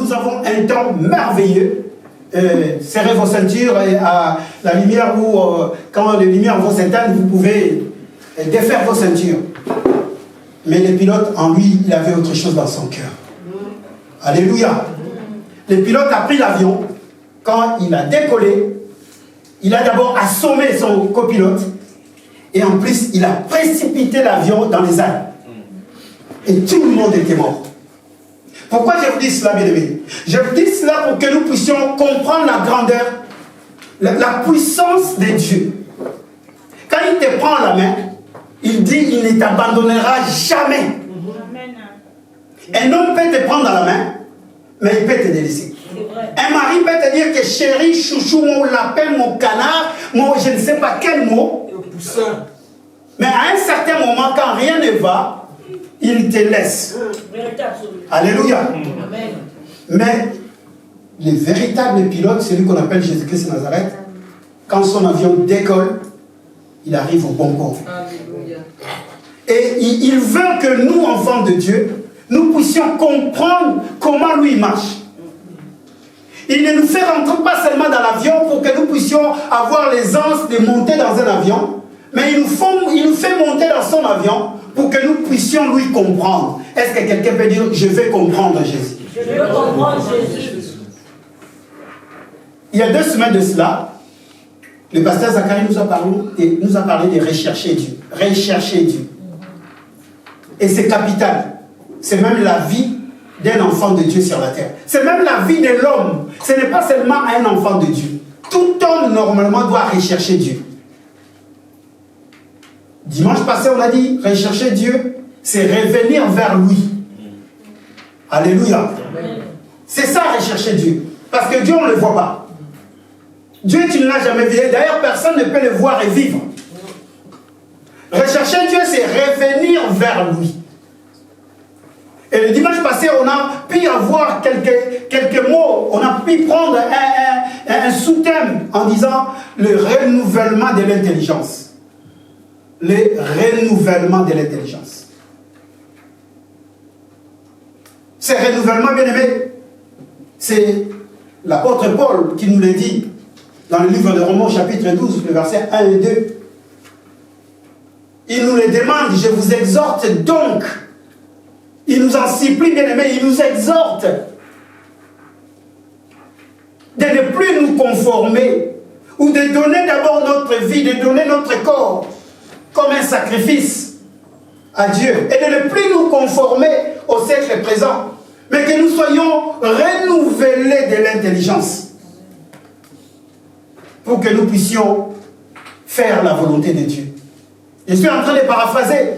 nous avons un temps merveilleux. Serrez vos ceintures et à la lumière où, quand les lumières vont s'éteindre, vous pouvez défaire vos ceintures. Mais le pilote, en lui, il avait autre chose dans son cœur. Alléluia. Le pilote a pris l'avion. Quand il a décollé, il a d'abord assommé son copilote. Et en plus, il a précipité l'avion dans les airs. Et tout le monde était mort. Pourquoi je vous dis cela, bien-aimés? Je vous dis cela pour que nous puissions comprendre la grandeur, la puissance de Dieu. Quand il te prend la main, il dit il ne t'abandonnera jamais. Un homme peut te prendre la main, mais il peut te délaisser. Un mari peut te dire que chérie, chouchou, mon lapin, mon canard, mon je ne sais pas quel mot. Mais à un certain moment, quand rien ne va, il te laisse. Alléluia. Amen. Mais le véritable pilote, celui qu'on appelle Jésus-Christ de Nazareth, quand son avion décolle, il arrive au bon port. Et il veut que nous, enfants de Dieu, nous puissions comprendre comment lui marche. Il ne nous fait rentrer pas seulement dans l'avion pour que nous puissions avoir l'aisance de monter dans un avion, mais il nous fait monter dans son avion pour que nous puissions lui comprendre. Est-ce que quelqu'un peut dire, je vais comprendre Jésus? Je veux comprendre Jésus. Il y a 2 semaines de cela, le pasteur Zacharie nous a parlé de rechercher Dieu. Rechercher Dieu. Et c'est capital. C'est même la vie d'un enfant de Dieu sur la terre. C'est même la vie de l'homme. Ce n'est pas seulement un enfant de Dieu. Tout homme, normalement, doit rechercher Dieu. Dimanche passé, on a dit, rechercher Dieu, c'est revenir vers lui. Alléluia. C'est ça, rechercher Dieu. Parce que Dieu, on ne le voit pas. Dieu, tu ne l'as jamais vu. D'ailleurs, personne ne peut le voir et vivre. Rechercher Dieu, c'est revenir vers lui. Et le dimanche passé, on a pu avoir quelques mots, on a pu prendre un sous-thème en disant le renouvellement de l'intelligence. Le renouvellement de l'intelligence. Ce renouvellement, bien aimé, c'est l'apôtre Paul qui nous le dit dans le livre de Romains, chapitre 12, le verset 1 et 2. Il nous le demande, je vous exhorte donc. Il nous en supplie, bien aimé, il nous exhorte de ne plus nous conformer ou de donner d'abord notre vie, de donner notre corps comme un sacrifice à Dieu et de ne plus nous conformer au siècle présent, mais que nous soyons renouvelés de l'intelligence pour que nous puissions faire la volonté de Dieu. Je suis en train de paraphraser.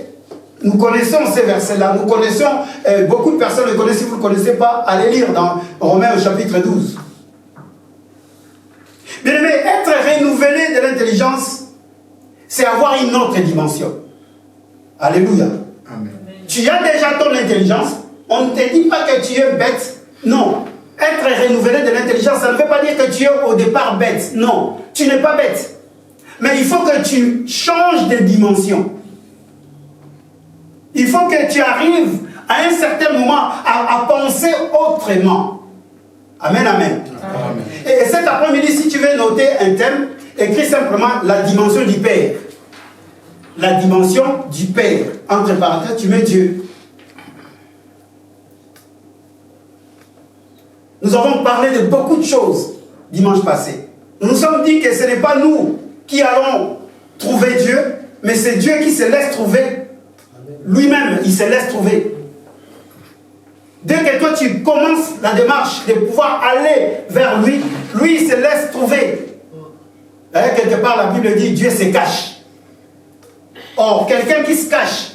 Nous connaissons ces versets-là, nous connaissons, beaucoup de personnes le connaissent, si vous ne le connaissez pas, allez lire dans Romains au chapitre 12. Bien aimé, être renouvelé de l'intelligence, c'est avoir une autre dimension. Alléluia. Amen. Tu as déjà ton intelligence, on ne te dit pas que tu es bête, non. Être renouvelé de l'intelligence, ça ne veut pas dire que tu es au départ bête, non. Tu n'es pas bête. Mais il faut que tu changes de dimension. Il faut que tu arrives à un certain moment à penser autrement. Amen, amen. Amen. Et cet après-midi, si tu veux noter un thème, écris simplement la dimension du Père. La dimension du Père. Entre parenthèses, tu mets Dieu. Nous avons parlé de beaucoup de choses dimanche passé. Nous nous sommes dit que ce n'est pas nous qui allons trouver Dieu, mais c'est Dieu qui se laisse trouver. Lui-même, il se laisse trouver. Dès que toi tu commences la démarche de pouvoir aller vers lui, lui il se laisse trouver. D'ailleurs, quelque part la Bible dit Dieu se cache. Or, quelqu'un qui se cache,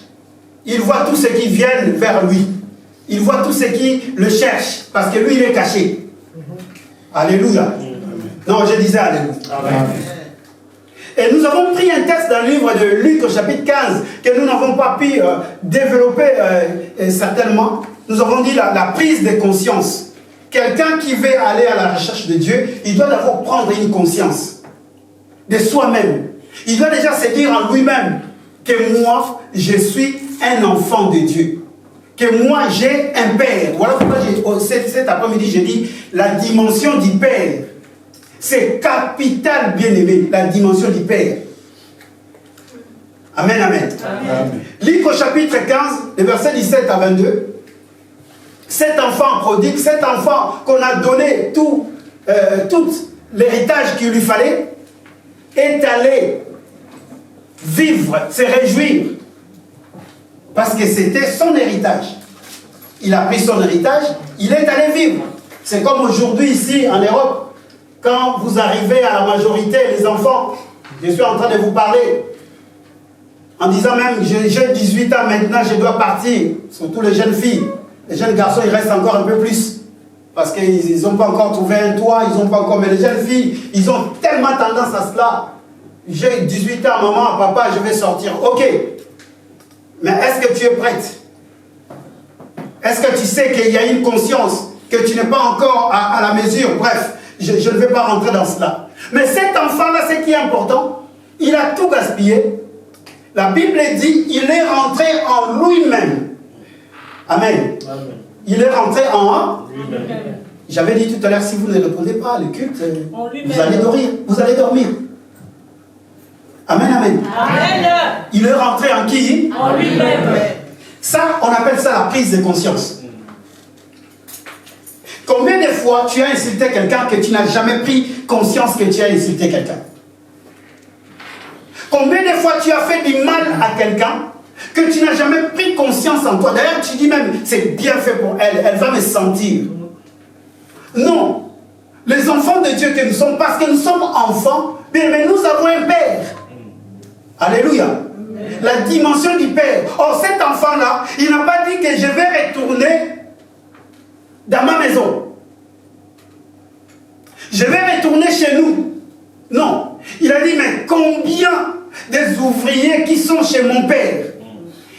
il voit tous ceux qui viennent vers lui. Il voit tous ceux qui le cherchent, parce que lui il est caché. Alléluia. Non, je disais alléluia. Amen. Et nous avons pris un texte dans le livre de Luc au chapitre 15 que nous n'avons pas pu développer certainement. Nous avons dit la prise de conscience. Quelqu'un qui veut aller à la recherche de Dieu, il doit d'abord prendre une conscience de soi-même. Il doit déjà se dire en lui-même que moi, je suis un enfant de Dieu. que moi j'ai un père. Voilà pourquoi cet après-midi j'ai dit la dimension du père. C'est capital, bien aimé, la dimension du père. Amen, amen. Luc au chapitre 15, les versets 17 à 22. Cet enfant prodigue, cet enfant qu'on a donné tout l'héritage qu'il lui fallait, est allé vivre, se réjouir, parce que c'était son héritage. Il a pris son héritage, il est allé vivre. C'est comme aujourd'hui ici en Europe, quand vous arrivez à la majorité, les enfants, je suis en train de vous parler, en disant même, j'ai 18 ans maintenant, je dois partir, surtout les jeunes filles. Les jeunes garçons, ils restent encore un peu plus. Parce qu'ils n'ont pas encore trouvé un toit, ils n'ont pas encore... Mais les jeunes filles, ils ont tellement tendance à cela. J'ai 18 ans, maman, papa, je vais sortir. Ok. Mais est-ce que tu es prête? Est-ce que tu sais qu'il y a une conscience, que tu n'es pas encore à la mesure? Bref, je ne vais pas rentrer dans cela. Mais cet enfant-là, ce qui est important, il a tout gaspillé. La Bible dit, il est rentré en lui-même. Amen. Amen. Il est rentré en lui-même. J'avais dit tout à l'heure, si vous ne répondez pas à le culte, vous allez dormir. Vous allez dormir. Amen, amen. Amen. Il est rentré en qui? En lui-même. Ça, on appelle ça la prise de conscience. Combien de fois tu as insulté quelqu'un que tu n'as jamais pris conscience que tu as insulté quelqu'un? Combien de fois tu as fait du mal à quelqu'un que tu n'as jamais pris conscience en toi? D'ailleurs, tu dis même, c'est bien fait pour elle, elle va me sentir. Non. Les enfants de Dieu que nous sommes, parce que nous sommes enfants, mais nous avons un Père. Alléluia. La dimension du Père. Or, cet enfant-là, il n'a pas dit que je vais retourner dans ma maison. Je vais retourner chez nous. Non. Il a dit, mais combien des ouvriers qui sont chez mon Père,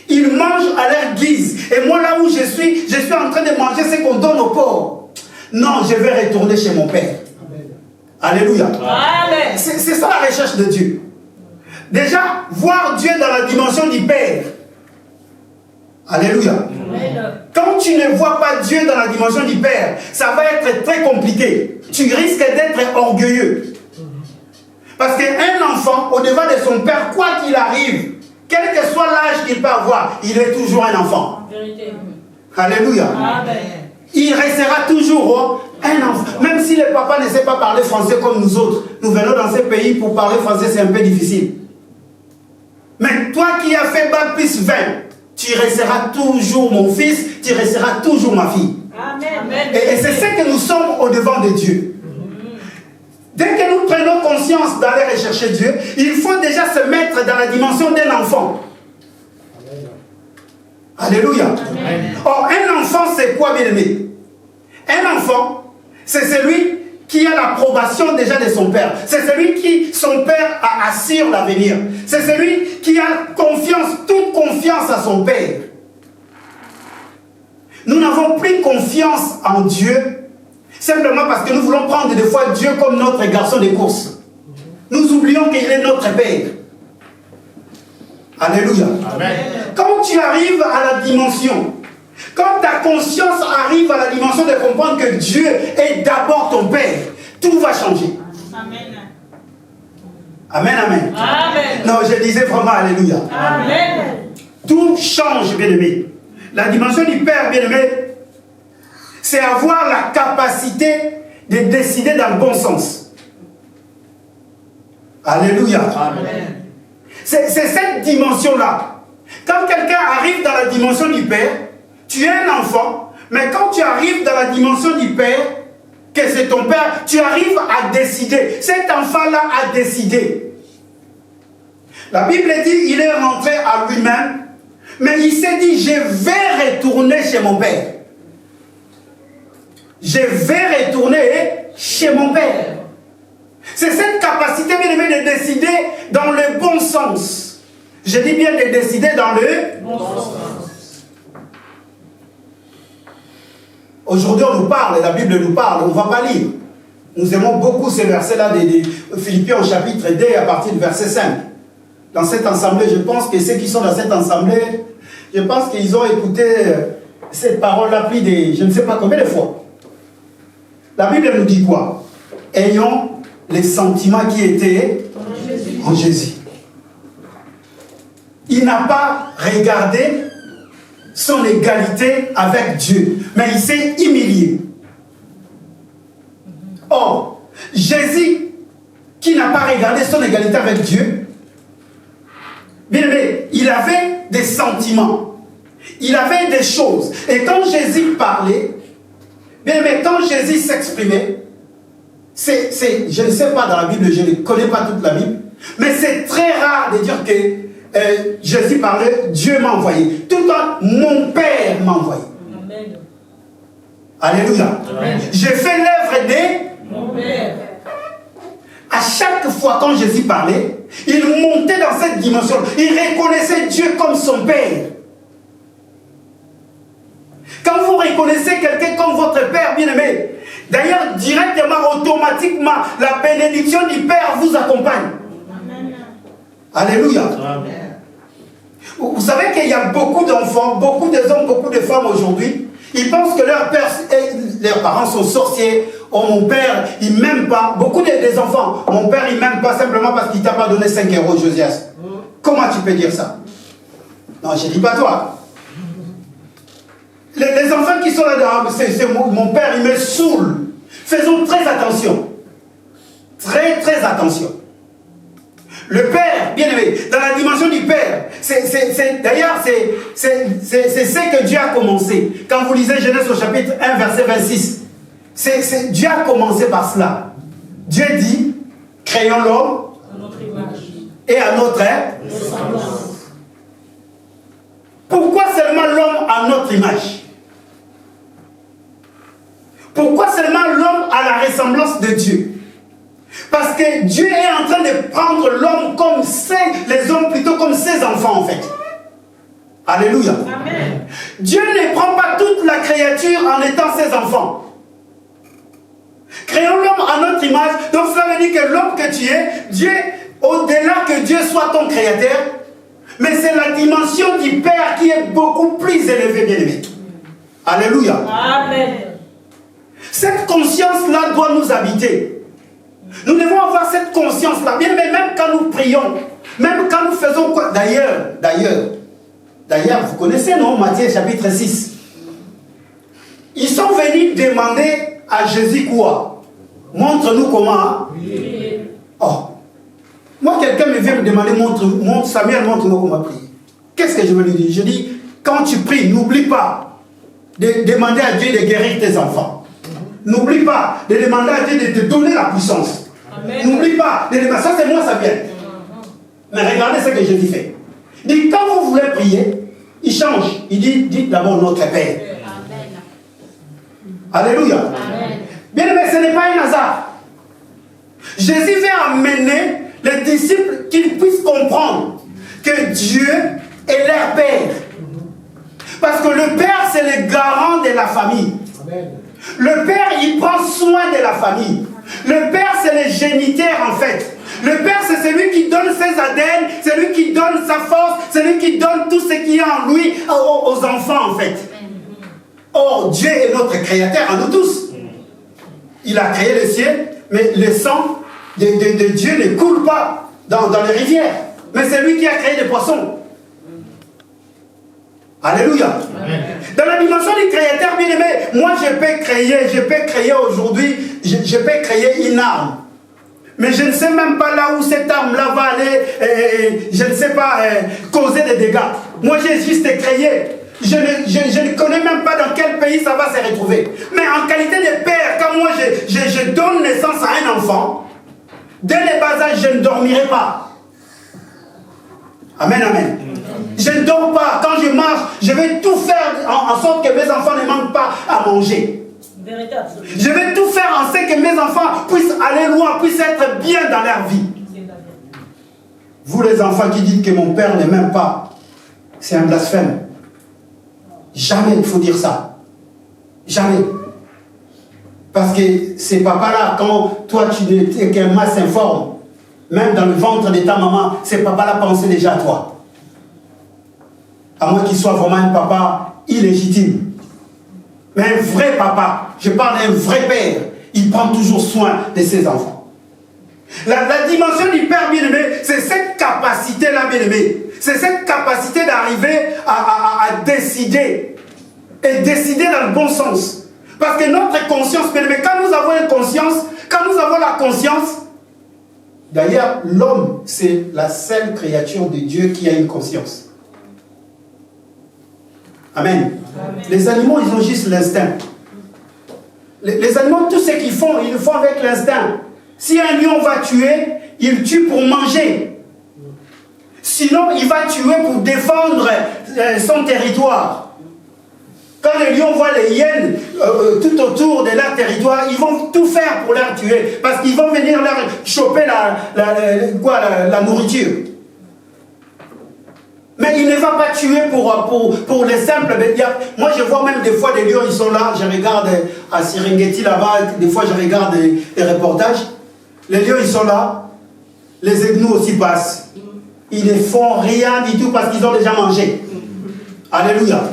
ils mangent à leur guise. Et moi, là où je suis en train de manger ce qu'on donne aux pauvres. Non, je vais retourner chez mon Père. Amen. Alléluia. Amen. C'est ça la recherche de Dieu. Déjà, voir Dieu dans la dimension du Père. Alléluia. Amen. Quand tu ne vois pas Dieu dans la dimension du Père, ça va être très compliqué. Tu risques d'être orgueilleux. Parce qu'un enfant, au-devant de son père, quoi qu'il arrive, quel que soit l'âge qu'il peut avoir, il est toujours un enfant. Alléluia. Amen. Il restera toujours un enfant. Même si le papa ne sait pas parler français comme nous autres, nous venons dans ces pays pour parler français, c'est un peu difficile. Mais toi qui as fait bac plus 20, tu resteras toujours mon fils, tu resteras toujours ma fille. Amen. Et c'est ce que nous sommes au-devant de Dieu. Dès que nous prenons conscience d'aller rechercher Dieu, il faut déjà se mettre dans la dimension d'un enfant. Alléluia. Amen. Or, un enfant, c'est quoi, bien aimé? Un enfant, c'est celui qui a l'approbation déjà de son père. C'est celui qui, son père, assure l'avenir. C'est celui qui a confiance, toute confiance à son père. Nous n'avons plus confiance en Dieu simplement parce que nous voulons prendre des fois Dieu comme notre garçon de course. Nous oublions qu'il est notre Père. Alléluia. Amen. Quand tu arrives à la dimension, quand ta conscience arrive à la dimension de comprendre que Dieu est d'abord ton Père, tout va changer. Amen. Amen, amen. Amen. Non, je disais vraiment Alléluia. Amen. Tout change, bien-aimé. La dimension du Père, bien-aimé, c'est avoir la capacité de décider dans le bon sens. Alléluia. Amen. C'est cette dimension-là. Quand quelqu'un arrive dans la dimension du Père, tu es un enfant, mais quand tu arrives dans la dimension du Père, que c'est ton Père, tu arrives à décider. Cet enfant-là a décidé. La Bible dit, il est rentré à lui-même, mais il s'est dit, je vais retourner chez mon Père. Je vais retourner chez mon Père. C'est cette capacité, bien aimé, de décider dans le bon sens. Je dis bien de décider dans le bon sens. Aujourd'hui, on nous parle, la Bible nous parle, on ne va pas lire. Nous aimons beaucoup ces versets-là de Philippiens au chapitre 2 à partir du verset 5. Dans cette assemblée, je pense que ceux qui sont dans cette assemblée, je pense qu'ils ont écouté cette parole-là pris des, je ne sais pas combien de fois. La Bible nous dit quoi? Ayons les sentiments qui étaient en Jésus. Il n'a pas regardé son égalité avec Dieu, mais il s'est humilié. Or, Jésus, qui n'a pas regardé son égalité avec Dieu, bien aimé, il avait des sentiments, il avait des choses. Et quand Jésus parlait, bien aimé, quand Jésus s'exprimait, je ne sais pas dans la Bible, je ne connais pas toute la Bible, mais c'est très rare de dire que Jésus parlait, Dieu m'a envoyé. Tout le temps, mon Père m'a envoyé. Amen. Alléluia. Amen. J'ai fait l'œuvre de mon Père. À chaque fois quand Jésus parlait, il montait dans cette dimension. Il reconnaissait Dieu comme son Père. Quand vous reconnaissez quelqu'un comme votre Père bien-aimé, d'ailleurs, directement, automatiquement, la bénédiction du Père vous accompagne. Amen. Alléluia. Amen. Vous savez qu'il y a beaucoup d'enfants, beaucoup de hommes, beaucoup de femmes aujourd'hui, ils pensent que leurs parents sont sorciers. Oh, mon père, il ne m'aime pas. Beaucoup des enfants, mon père, il ne m'aime pas simplement parce qu'il ne t'a pas donné 5 euros, Josias. Comment tu peux dire ça? Non, je ne dis pas toi. Les enfants qui sont là-dedans, c'est mon père, il me saoule. Faisons très attention. Très, très attention. Le Père, bien aimé, dans la dimension du Père, d'ailleurs, c'est ce que Dieu a commencé. Quand vous lisez Genèse au chapitre 1, verset 26, Dieu a commencé par cela. Dieu dit, créons l'homme à notre image et à notre ressemblance. Pourquoi seulement l'homme à notre image? Pourquoi seulement l'homme à la ressemblance de Dieu? Parce que Dieu est en train de prendre l'homme comme les hommes plutôt comme ses enfants en fait. Alléluia. Amen. Dieu ne prend pas toute la créature en étant ses enfants. Créons l'homme à notre image. Donc cela veut dire que l'homme que tu es, Dieu, au-delà que Dieu soit ton créateur, mais c'est la dimension du Père qui est beaucoup plus élevée, bien aimé. Alléluia. Amen. Cette conscience-là doit nous habiter. Nous devons avoir cette conscience-là. Bien, mais même quand nous prions, même quand nous faisons quoi? D'ailleurs, vous connaissez, non? Matthieu chapitre 6. Ils sont venus demander à Jésus quoi? Montre-nous comment. Oui. Oh. Moi, quelqu'un me vient me demander, Samuel, montre-moi comment prier. Qu'est-ce que je veux lui dire? Je dis, quand tu pries, n'oublie pas de demander à Dieu de guérir tes enfants. N'oublie pas de demander à Dieu de te donner la puissance. N'oublie pas de demander. Ça, c'est moi, Samuel. Mais regardez ce que Jésus fait. Il dit, quand vous voulez prier, il change. Il dit, dites d'abord notre Père. Amen. Alléluia. Amen. Bien aimé, ce n'est pas un hasard. Jésus veut amener les disciples qu'ils puissent comprendre que Dieu est leur Père. Parce que le Père, c'est le garant de la famille. Amen. Le Père, il prend soin de la famille. Le Père, c'est le géniteur en fait. Le Père, c'est celui qui donne ses ADN, c'est lui qui donne sa force, c'est lui qui donne tout ce qu'il y a en lui aux enfants en fait. Or, Dieu est notre créateur à nous tous. Il a créé le ciel, mais le sang de Dieu ne coule pas dans les rivières. Mais c'est lui qui a créé les poissons. Alléluia. Amen. Dans la dimension du créateur bien-aimé, moi je peux créer aujourd'hui, je peux créer une arme. Mais je ne sais même pas là où cette arme-là va aller, je ne sais pas, causer des dégâts. Moi j'ai juste créé. Je ne connais même pas dans quel pays ça va se retrouver. Mais en qualité de père, quand moi je donne naissance à un enfant, dès le bas âge, je ne dormirai pas. Amen, amen. Je ne dors pas. Quand je marche, je vais tout faire en sorte que mes enfants ne manquent pas à manger. Je vais tout faire en sorte que mes enfants puissent aller loin, puissent être bien dans leur vie. Vous les enfants qui dites que mon père ne m'aime pas, c'est un blasphème. Jamais il faut dire ça. Jamais. Parce que ces papas-là, quand toi tu n'es qu'un masse informe, même dans le ventre de ta maman, ces papas-là pensaient déjà à toi. À moins qu'il soit vraiment un papa illégitime. Mais un vrai papa, je parle d'un vrai père, il prend toujours soin de ses enfants. La dimension du père bien-aimé, c'est cette capacité-là, bien-aimé. C'est cette capacité d'arriver à décider. Et décider dans le bon sens. Parce que notre conscience, bien-aimé, quand nous avons une conscience, quand nous avons la conscience, d'ailleurs, l'homme, c'est la seule créature de Dieu qui a une conscience. Amen. Amen. Les animaux, ils ont juste l'instinct. Les animaux, tout ce qu'ils font, ils le font avec l'instinct. Si un lion va tuer, il tue pour manger. Sinon, il va tuer pour défendre son territoire. Quand les lions voient les hyènes tout autour de leur territoire, ils vont tout faire pour leur tuer. Parce qu'ils vont venir leur choper la nourriture. Mais il ne va pas tuer pour les simples. Moi, je vois même des fois des lions, ils sont là. Je regarde à Serengeti là-bas, des fois je regarde des reportages. Les lions, ils sont là. Les aignous aussi passent. Ils ne font rien du tout parce qu'ils ont déjà mangé. Alléluia.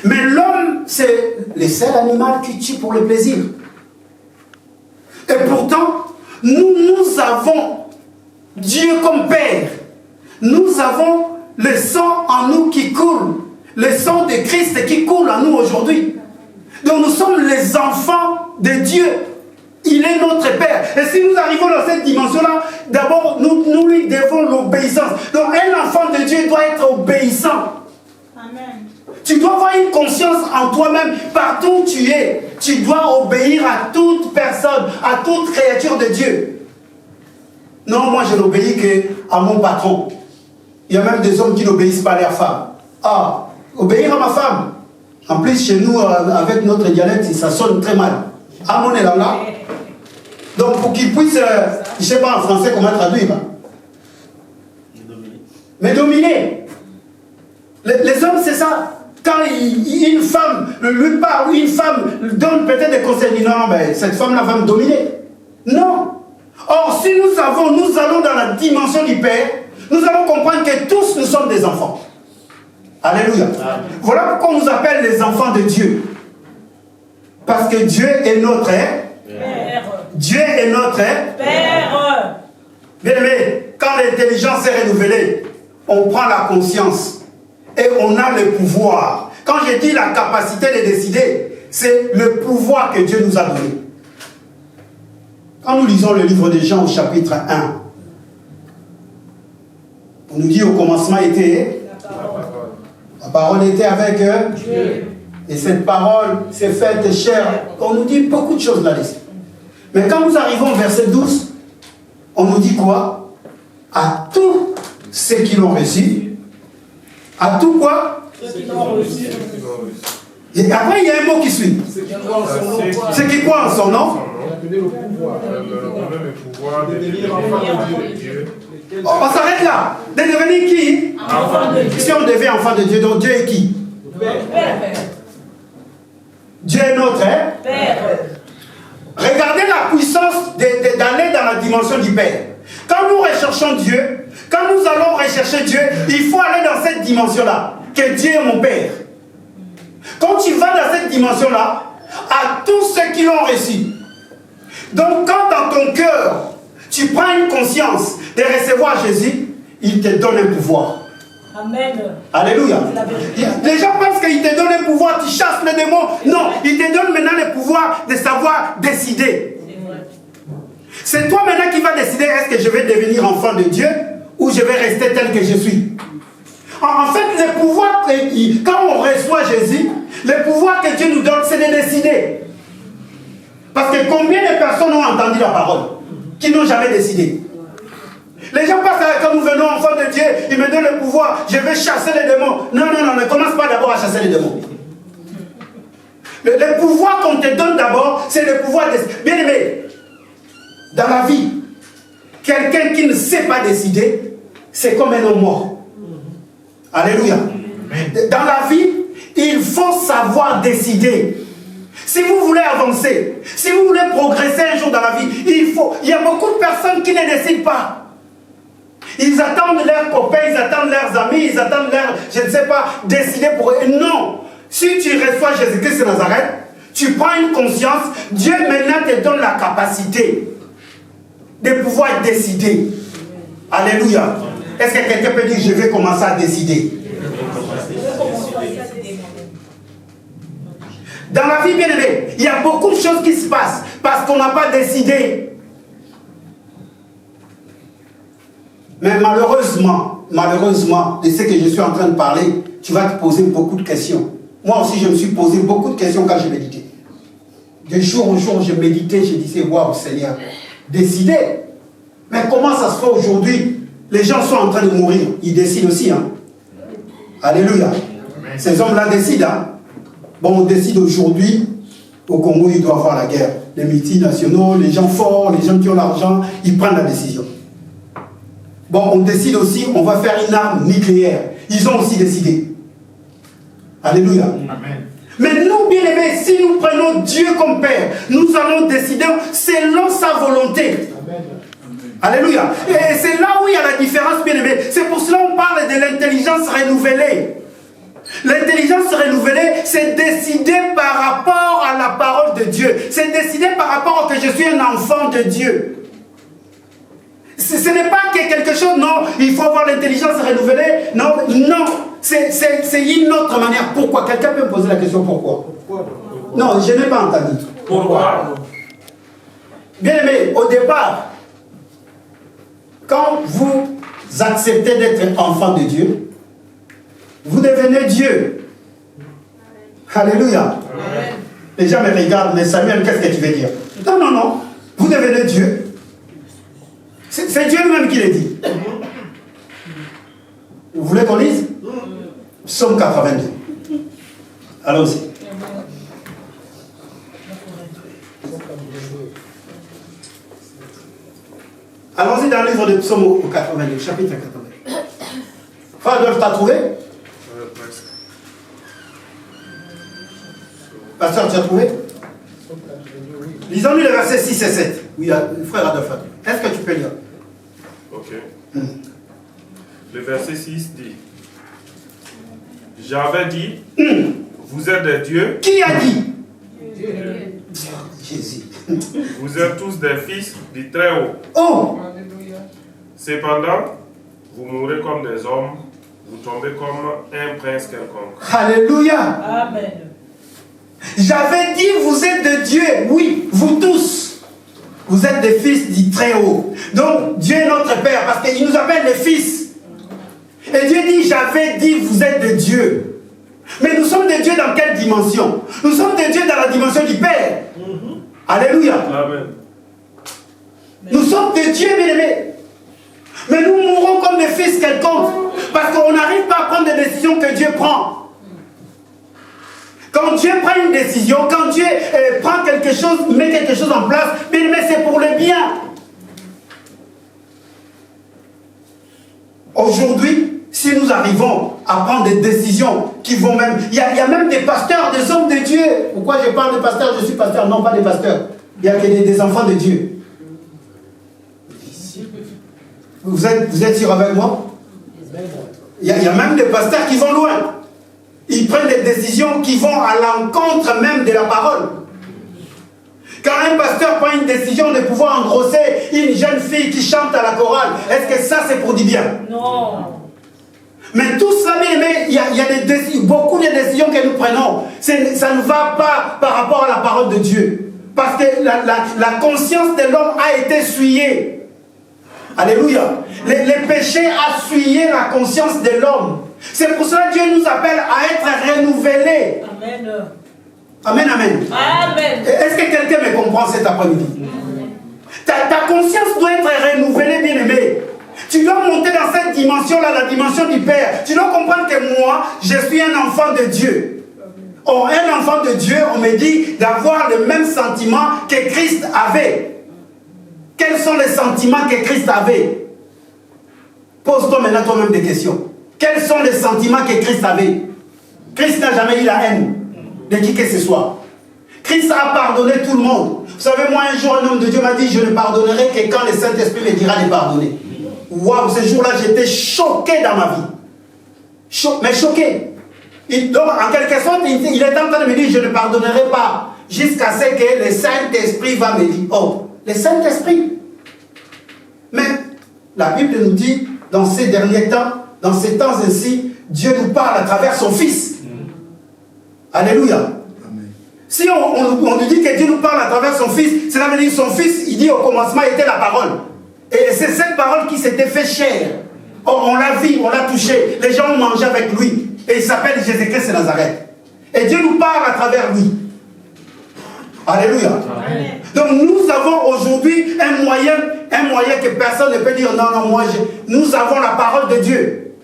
Mais l'homme, c'est le seul animal qui tue pour le plaisir. Et pourtant, nous avons Dieu comme Père. Nous avons le sang en nous qui coule. Le sang de Christ qui coule en nous aujourd'hui. Donc nous sommes les enfants de Dieu. Il est notre Père. Et si nous arrivons dans cette dimension-là, d'abord, nous lui devons l'obéissance. Donc un enfant de Dieu doit être obéissant. Amen. Tu dois avoir une conscience en toi-même, partout où tu es. Tu dois obéir à toute personne, à toute créature de Dieu. Non, moi je n'obéis qu'à mon patron. Il y a même des hommes qui n'obéissent pas à leur femme. Ah, obéir à ma femme. En plus, chez nous, avec notre dialecte, ça sonne très mal. À mon élanga. Donc, pour qu'ils puissent, je ne sais pas en français comment traduire. Mais dominer. Les hommes, c'est ça. Quand une femme lui parle, une femme donne peut-être des conseils, il dit non, mais cette femme-là va me dominer. Non. Or, si nous allons dans la dimension du Père, nous allons comprendre que tous nous sommes des enfants. Alléluia. Amen. Voilà pourquoi on nous appelle les enfants de Dieu. Parce que Dieu est notre Père. Dieu est notre Père. Bien aimé, quand l'intelligence est renouvelée, on prend la conscience et on a le pouvoir. Quand je dis la capacité de décider, c'est le pouvoir que Dieu nous a donné. Quand nous lisons le livre de Jean au chapitre 1, on nous dit au commencement était la parole était avec Dieu. Et cette parole s'est faite chair. On nous dit beaucoup de choses là-dessus. Mais quand nous arrivons au verset 12, on nous dit quoi? À tous ceux qui l'ont reçu. À tout quoi? Ceux qui l'ont reçu. Et après, il y a un mot qui suit. Ceux qui croient en son nom. On s'arrête là. De devenir qui? Enfant de Dieu. Si on devient enfant de Dieu, donc Dieu est qui? Père. Dieu est notre Père. Regardez la puissance d'aller dans la dimension du Père. Quand nous recherchons Dieu, quand nous allons rechercher Dieu, il faut aller dans cette dimension-là, que Dieu est mon Père. Quand tu vas dans cette dimension-là, à tous ceux qui l'ont reçu. Donc quand dans ton cœur, tu prends une conscience de recevoir Jésus, il te donne un pouvoir. Amen. Alléluia. Les gens pensent qu'il te donne un pouvoir, tu chasses les démons. Non, il te donne maintenant le pouvoir de savoir décider. C'est toi maintenant qui vas décider, est-ce que je vais devenir enfant de Dieu ou je vais rester tel que je suis. En fait, le pouvoir, quand on reçoit Jésus, le pouvoir que Dieu nous donne, c'est de décider. Parce que combien de personnes ont entendu la parole qui n'ont jamais décidé? Les gens pensent que quand nous venons enfants de Dieu, il me donne le pouvoir, je vais chasser les démons. Non, ne commence pas d'abord à chasser les démons. Le pouvoir qu'on te donne d'abord, c'est le pouvoir de... Bien aimé, dans la vie, quelqu'un qui ne sait pas décider, c'est comme un homme mort. Alléluia. Dans la vie, il faut savoir décider. Si vous voulez avancer, si vous voulez progresser un jour dans la vie, il y a beaucoup de personnes qui ne décident pas. Ils attendent leurs copains, ils attendent leurs amis, ils attendent je ne sais pas, décider pour eux. Non. si tu reçois Jésus-Christ de Nazareth, tu prends une conscience, Dieu maintenant te donne la capacité de pouvoir décider. Alléluia. Est-ce que quelqu'un peut dire, je vais commencer à décider? Dans la vie, bien aimée, il y a beaucoup de choses qui se passent parce qu'on n'a pas décidé. Mais malheureusement, de ce que je suis en train de parler, tu vas te poser beaucoup de questions. Moi aussi, je me suis posé beaucoup de questions quand je méditais. De jour en jour, je méditais, je disais, waouh, Seigneur, décider. Mais comment ça se fait aujourd'hui? Les gens sont en train de mourir. Ils décident aussi. Hein? Alléluia. Ces hommes-là décident. Hein? Bon, on décide aujourd'hui, au Congo, il doit y avoir la guerre. Les multinationaux, les gens forts, les gens qui ont l'argent, ils prennent la décision. Bon, on décide aussi, on va faire une arme nucléaire. Ils ont aussi décidé. Alléluia. Amen. Mais nous, bien aimés, si nous prenons Dieu comme Père, nous allons décider selon sa volonté. Amen. Alléluia. Et c'est là où il y a la différence, bien aimés. C'est pour cela qu'on parle de l'intelligence renouvelée. L'intelligence renouvelée, c'est décider par rapport à la parole de Dieu. C'est décider par rapport à que je suis un enfant de Dieu. Ce n'est pas que quelque chose, non, il faut avoir l'intelligence renouvelée. Non, non, c'est une autre manière. Pourquoi? Quelqu'un peut me poser la question pourquoi? Non, je n'ai pas entendu. Pourquoi? Bien aimé, au départ, quand vous acceptez d'être enfant de Dieu, vous devenez Dieu. Alléluia. Amen. Les gens me regardent, mais Samuel, qu'est-ce que tu veux dire? Non, non, non. Vous devenez Dieu. C'est Dieu lui-même qui l'a dit. Vous voulez qu'on lise? Psaume 82. Allons-y. Allons-y dans le livre de Psaume au 82, chapitre 82. Frère Adolphe, t'as trouvé? Pasteur, tu as trouvé? Lisons-nous les versets 6 et 7. Oui, frère Adolphe. Est-ce que tu peux lire? Ok. Le verset 6 dit: J'avais dit, vous êtes des dieux. Qui a dit? Dieu. Jésus. Vous êtes tous des fils du Très-Haut. Oh! Cependant, vous mourrez comme des hommes, vous tombez comme un prince quelconque. Alléluia. Amen. J'avais dit, vous êtes de Dieu. Oui, vous tous. Vous êtes des fils du Très-Haut. Donc, Dieu est notre Père, parce qu'il nous appelle les fils. Et Dieu dit, j'avais dit, vous êtes de Dieu. Mais nous sommes de Dieu dans quelle dimension? Nous sommes de Dieu dans la dimension du Père. Alléluia. Amen. Nous sommes de Dieu, bien-aimés. Mais nous mourrons comme des fils quelconques. Parce qu'on n'arrive pas à prendre des décisions que Dieu prend. Quand Dieu prend une décision, quand Dieu prend quelque chose, met quelque chose en place, bien-aimés, c'est pour le bien. Aujourd'hui, si nous arrivons à prendre des décisions qui vont même... Il y a même des pasteurs, des hommes de Dieu. Pourquoi je parle de pasteurs? Je suis pasteur, non pas des pasteurs. Il y a que des enfants de Dieu. Vous êtes sûr avec moi? Il y a même des pasteurs qui vont loin. Ils prennent des décisions qui vont à l'encontre même de la parole. Quand un pasteur prend une décision de pouvoir engrosser une jeune fille qui chante à la chorale, est-ce que ça c'est pour du bien? Non. Mais tout ça, mais il y a beaucoup de décisions que nous prenons. Ça ne va pas par rapport à la parole de Dieu. Parce que la conscience de l'homme a été souillée. Alléluia. Les péchés ont souillé la conscience de l'homme. C'est pour cela que Dieu nous appelle à être renouvelés. Amen. Amen, amen. Amen. Est-ce que quelqu'un me comprend cet après-midi? Ta conscience doit être renouvelée, bien-aimé. Tu dois monter dans cette dimension-là, la dimension du Père. Tu dois comprendre que moi, je suis un enfant de Dieu. Or, un enfant de Dieu, on me dit d'avoir le même sentiment que Christ avait. Quels sont les sentiments que Christ avait? Pose-toi maintenant toi-même des questions. Quels sont les sentiments que Christ avait? Christ n'a jamais eu la haine de qui que ce soit. Christ a pardonné tout le monde. Vous savez, moi, un jour, un homme de Dieu m'a dit, je ne pardonnerai que quand le Saint-Esprit me dira de pardonner. Waouh, ce jour-là, j'étais choqué dans ma vie. Mais choqué. Donc, en quelque sorte, il est en train de me dire, je ne pardonnerai pas jusqu'à ce que le Saint-Esprit va me dire. Oh, le Saint-Esprit. Mais la Bible nous dit, dans ces derniers temps, dans ces temps ainsi, Dieu nous parle à travers son Fils. Alléluia. Amen. Si on nous dit que Dieu nous parle à travers son Fils, cela veut dire que son Fils, il dit au commencement était la parole. Et c'est cette parole qui s'était fait chair. Or, on l'a vu, on l'a touché. Les gens ont mangé avec lui. Et il s'appelle Jésus-Christ de Nazareth. Et Dieu nous parle à travers lui. Alléluia. Amen. Donc nous avons aujourd'hui un moyen que personne ne peut dire non, nous avons la parole de Dieu.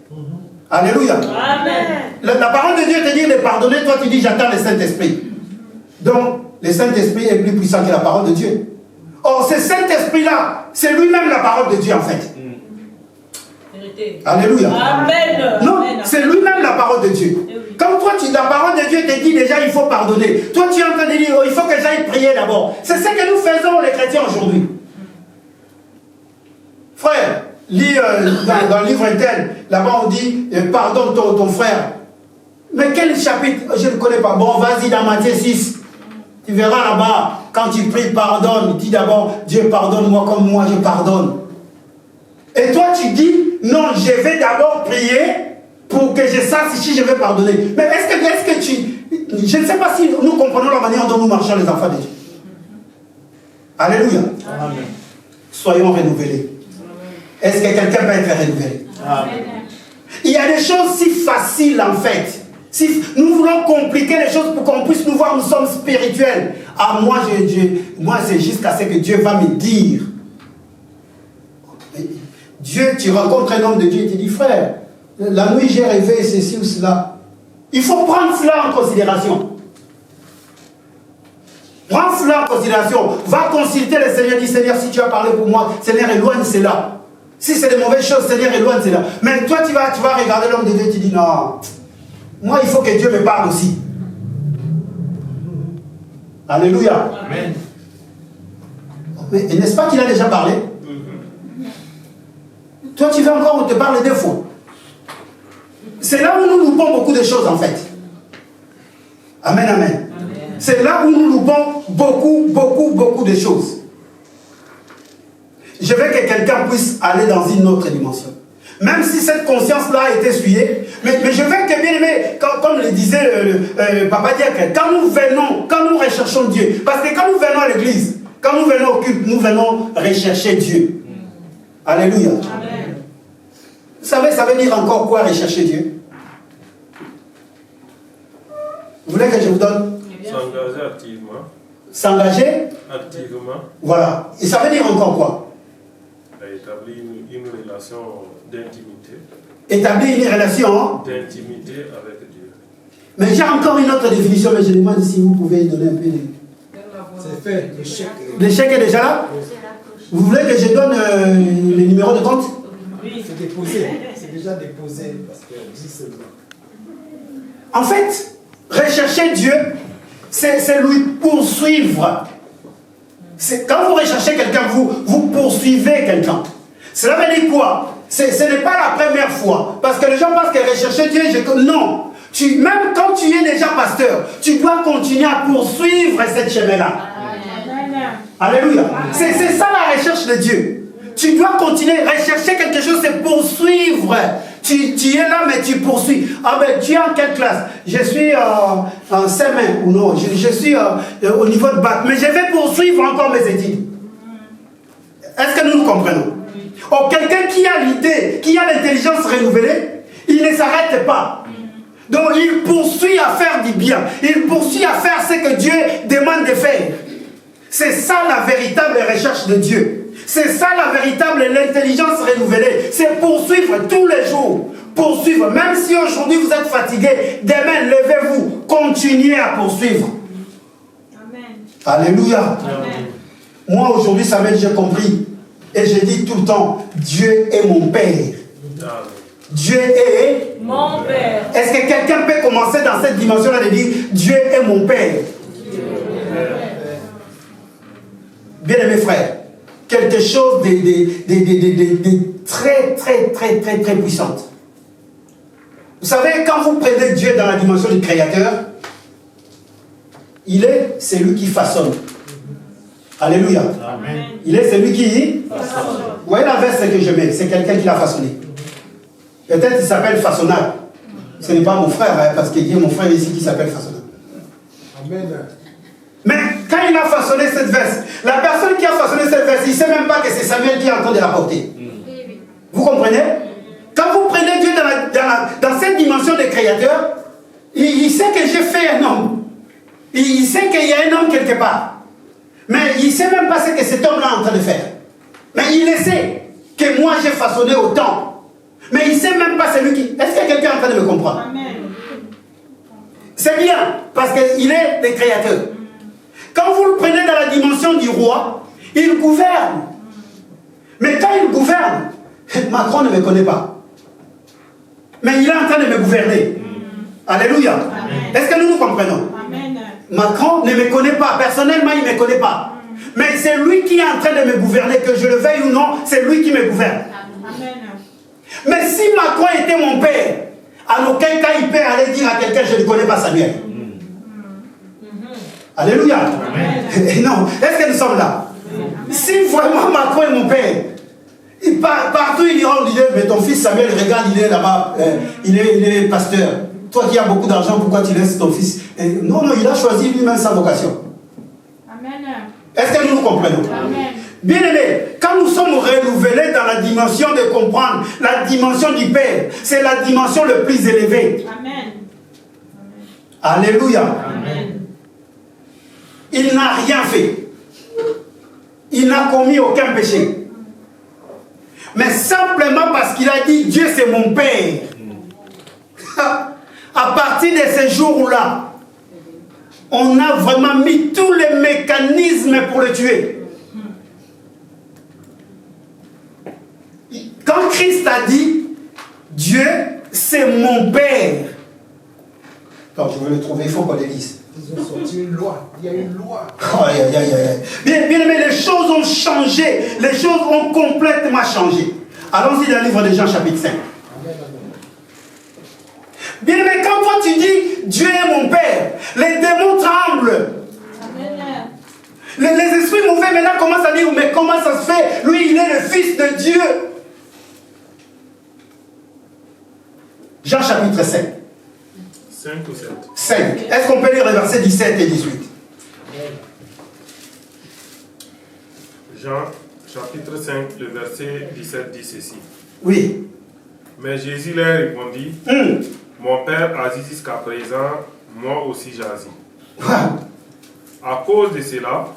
Alléluia. Amen. La parole de Dieu te dit de pardonner, toi tu dis j'attends le Saint-Esprit. Donc le Saint-Esprit est plus puissant que la parole de Dieu. Or ce Saint-Esprit-là, c'est lui-même la parole de Dieu en fait. Alléluia. Amen. Non, c'est lui-même la parole de Dieu. Quand toi, la parole de Dieu te dit déjà il faut pardonner. Toi, tu es en train de dire il faut que j'aille prier d'abord. C'est ce que nous faisons les chrétiens aujourd'hui. Frère, lis dans le livre tel, là-bas on dit pardonne ton frère. Mais quel chapitre? Je ne connais pas. Bon, vas-y dans Matthieu 6. Tu verras là-bas, quand tu pries, pardonne. Dis d'abord Dieu pardonne-moi comme moi je pardonne. Et toi tu dis non, je vais d'abord prier pour que je sache si je vais pardonner. Mais est-ce que tu... Je ne sais pas si nous comprenons la manière dont nous marchons les enfants de Dieu. Alléluia. Amen. Soyons renouvelés. Est-ce que quelqu'un peut être renouvelé? Amen. Il y a des choses si faciles en fait. Si nous voulons compliquer les choses pour qu'on puisse nous voir, nous sommes spirituels. Ah, moi c'est jusqu'à ce que Dieu va me dire. Dieu, tu rencontres un homme de Dieu et tu dis, frère, la nuit j'ai rêvé ceci ou cela. Il faut prendre cela en considération. Prends cela en considération. Va consulter le Seigneur, dis Seigneur, si tu as parlé pour moi, Seigneur, éloigne cela. Si c'est de mauvaises choses, Seigneur, éloigne cela. Mais toi, tu vas regarder l'homme de Dieu et tu dis, non, moi, il faut que Dieu me parle aussi. Alléluia. Amen. Mais n'est-ce pas qu'il a déjà parlé? Toi, tu veux encore qu'on te parle des fois. C'est là où nous loupons beaucoup de choses, en fait. Amen, amen. Amen. C'est là où nous loupons beaucoup de choses. Je veux que quelqu'un puisse aller dans une autre dimension. Même si cette conscience-là a été essuyée, mais je veux que, bien aimé, comme le disait Papa Diak, quand nous recherchons Dieu, parce que quand nous venons à l'église, quand nous venons au culte, nous venons rechercher Dieu. Alléluia. Amen. Vous savez, ça veut dire encore quoi rechercher Dieu? Vous voulez que je vous donne? S'engager activement. S'engager? Activement. Voilà. Et ça veut dire encore quoi? Établir une relation d'intimité. Établir une relation d'intimité avec Dieu. Mais j'ai encore une autre définition, mais je demande si vous pouvez donner un peu de... C'est fait, le chèque. Le chèque est déjà là? Vous voulez que je donne le numéro de compte? Oui. C'est déposé. C'est déjà déposé parce que dit seulement. En fait, rechercher Dieu, c'est lui poursuivre. Quand vous recherchez quelqu'un, vous poursuivez quelqu'un. Cela veut dire quoi? Ce n'est pas la première fois. Parce que les gens pensent que rechercher Dieu, non. Même quand tu es déjà pasteur, tu dois continuer à poursuivre cette chemin-là. Alléluia. C'est ça la recherche de Dieu. Tu dois continuer à rechercher quelque chose, c'est poursuivre. Tu es là, mais tu poursuis. Ah ben, tu es en quelle classe? Je suis en CM1 ou non? Je suis au niveau de bac. Mais je vais poursuivre encore mes études. Est-ce que nous comprenons? Or, quelqu'un qui a l'idée, qui a l'intelligence renouvelée, il ne s'arrête pas. Donc, il poursuit à faire du bien. Il poursuit à faire ce que Dieu demande de faire. C'est ça la véritable recherche de Dieu. C'est ça la véritable l'intelligence renouvelée. C'est poursuivre tous les jours. Poursuivre. Même si aujourd'hui vous êtes fatigué, demain levez-vous. Continuez à poursuivre. Amen. Alléluia. Amen. Moi aujourd'hui, ça veut dire j'ai compris. Et je dis tout le temps, Dieu est mon Père. Amen. Dieu est mon Père. Est-ce que quelqu'un peut commencer dans cette dimension-là de dire Dieu est mon Père? Bien-aimés frères, quelque chose de très puissante. Vous savez, quand vous prenez Dieu dans la dimension du Créateur, il est celui qui façonne. Alléluia. Amen. Il est celui qui façonne. Vous voyez la veste que je mets, c'est quelqu'un qui l'a façonné. Peut-être qu'il s'appelle façonnable. Ce n'est pas mon frère, hein, parce qu'il y a mon frère ici qui s'appelle façonnable. Amen. Mais quand il a façonné cette veste, la personne qui a façonné cette veste, il ne sait même pas que c'est Samuel qui est en train de la porter. Vous comprenez? Quand vous prenez Dieu dans cette dimension de créateur, il sait que j'ai fait un homme. Il sait qu'il y a un homme quelque part. Mais il ne sait même pas ce que cet homme-là est en train de faire. Mais il le sait que moi j'ai façonné autant. Mais il ne sait même pas celui qui... Est-ce que quelqu'un est en train de me comprendre? Amen. C'est bien, parce qu'il est le créateur. Quand vous le prenez dans la dimension du roi, il gouverne. Mais quand il gouverne, Macron ne me connaît pas. Mais il est en train de me gouverner. Alléluia. Est-ce que nous nous comprenons? Amen. Macron ne me connaît pas. Personnellement, il ne me connaît pas. Mais c'est lui qui est en train de me gouverner, que je le veuille ou non, c'est lui qui me gouverne. Amen. Mais si Macron était mon père, en aucun cas il peut aller dire à quelqu'un, je ne connais pas Samuel. Alléluia. Non, est-ce que nous sommes là? Si vraiment Macron est mon père, partout il ira, on dit, mais ton fils Samuel, regarde, il est là-bas, il est pasteur. Toi qui as beaucoup d'argent, pourquoi tu laisses ton fils? Non, il a choisi lui-même sa vocation. Amen. Est-ce que nous nous comprenons? Amen. Bien aimé, quand nous sommes renouvelés dans la dimension de comprendre la dimension du Père, c'est la dimension la plus élevée. Amen. Alléluia. Amen. Il n'a rien fait. Il n'a commis aucun péché. Mais simplement parce qu'il a dit Dieu c'est mon Père. À partir de ce jour-là, on a vraiment mis tous les mécanismes pour le tuer. Quand Christ a dit Dieu c'est mon Père. Quand je veux le trouver, il faut qu'on le lise. Ils ont sorti une loi. Il y a une loi. Aïe, aïe, aïe, aïe. Bien aimé, les choses ont changé. Les choses ont complètement changé. Allons-y dans le livre de Jean chapitre 5. Bien aimé, quand toi tu dis Dieu est mon Père, les démons tremblent. Amen. Les esprits mauvais maintenant commencent à dire, mais comment ça se fait? Lui, il est le Fils de Dieu. Jean chapitre 5. 5 ou 7? 5. Est-ce qu'on peut lire les versets 17 et 18? Jean chapitre 5, le verset 17 dit ceci. Oui. Mais Jésus leur répondit, mon Père a dit jusqu'à présent, moi aussi j'ai agi. À cause de cela,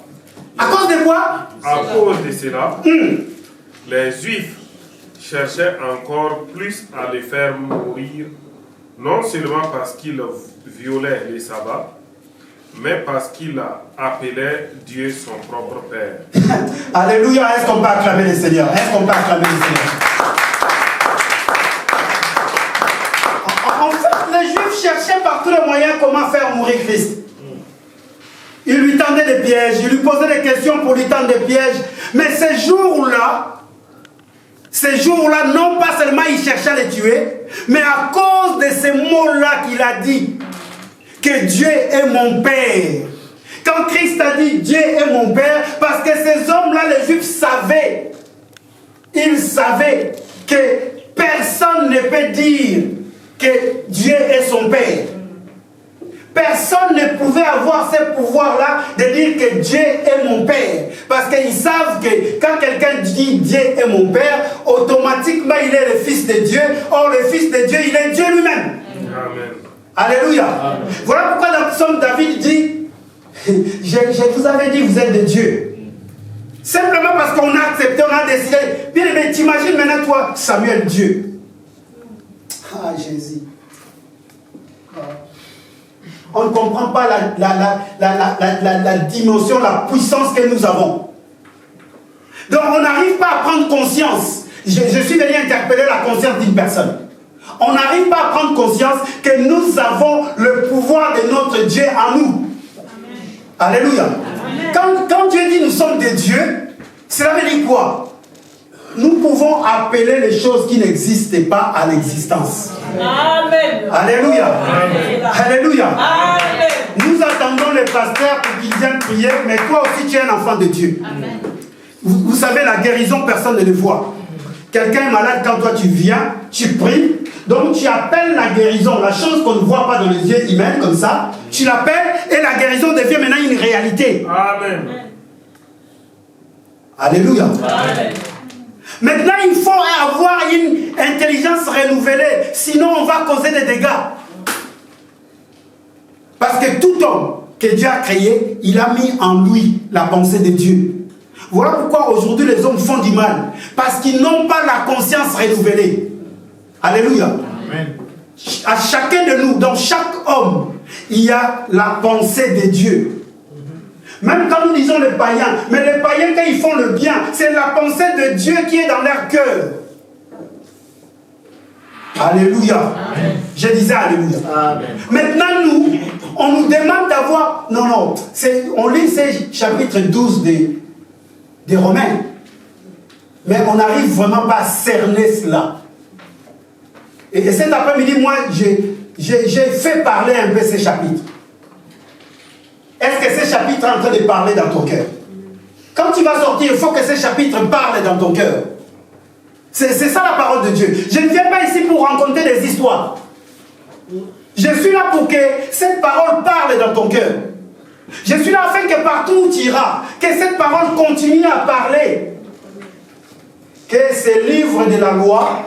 À cause de quoi? à cause de cela, les Juifs cherchaient encore plus à le faire mourir, non seulement parce qu'il violait les sabbats, mais parce qu'il appelait Dieu son propre Père. Alléluia, est-ce qu'on peut acclamer le Seigneur? Est-ce qu'on peut acclamer le Seigneur? En fait, les Juifs cherchaient par tous les moyens comment faire mourir Christ. Ils lui tendaient des pièges, ils lui posaient des questions pour lui tendre des pièges. Mais ces jours-là, non pas seulement ils cherchaient à les tuer, mais à cause de ces mots-là qu'il a dit, que Dieu est mon Père. Quand Christ a dit Dieu est mon Père, parce que ces hommes-là, les Juifs savaient, ils savaient que personne ne peut dire que Dieu est son Père. Personne ne pouvait avoir ce pouvoir-là de dire que Dieu est mon Père. Parce qu'ils savent que quand quelqu'un dit Dieu est mon Père, automatiquement il est le Fils de Dieu. Or le Fils de Dieu, il est Dieu lui-même. Amen. Alléluia. Amen. Voilà pourquoi dans le psaume David dit, je vous avais dit vous êtes de Dieu. Simplement parce qu'on a accepté, on a décidé. Bien aimé, t'imagines maintenant toi, Samuel, Dieu. Ah, Jésus. On ne comprend pas la dimension, la puissance que nous avons. Donc on n'arrive pas à prendre conscience. Je suis venu interpeller la conscience d'une personne. On n'arrive pas à prendre conscience que nous avons le pouvoir de notre Dieu en nous. Amen. Alléluia. Quand Dieu dit nous sommes des dieux, cela veut dire quoi? nous pouvons appeler les choses qui n'existaient pas à l'existence. Amen. Alléluia. Amen. Alléluia. Amen. Nous attendons les pasteurs pour qu'ils viennent prier, mais toi aussi tu es un enfant de Dieu. Amen. Vous savez, la guérison, personne ne le voit. Quelqu'un est malade, quand toi tu viens, tu pries, donc tu appelles la guérison, la chose qu'on ne voit pas dans les yeux humains, comme ça, tu l'appelles et la guérison devient maintenant une réalité. Amen. Alléluia. Amen. Maintenant, il faut avoir une intelligence renouvelée, sinon on va causer des dégâts. Parce que tout homme que Dieu a créé, il a mis en lui la pensée de Dieu. Voilà pourquoi aujourd'hui les hommes font du mal. Parce qu'ils n'ont pas la conscience renouvelée. Alléluia. Amen. À chacun de nous, dans chaque homme, il y a la pensée de Dieu. Même quand nous disons les païens, mais les païens quand ils font le bien, c'est la pensée de Dieu qui est dans leur cœur. Alléluia. Amen. Je disais Alléluia. Amen. Maintenant nous, on nous demande d'avoir... Non, on lit ces chapitres 12 des Romains. Mais on n'arrive vraiment pas à cerner cela. Et cet après-midi, moi, j'ai fait parler un peu ces chapitres. Est-ce que ces chapitres sont en train de parler dans ton cœur? Quand tu vas sortir, il faut que ces chapitres parlent dans ton cœur. C'est ça la parole de Dieu. Je ne viens pas ici pour raconter des histoires. Je suis là pour que cette parole parle dans ton cœur. Je suis là afin que partout où tu iras, que cette parole continue à parler. Que ces livres de la loi...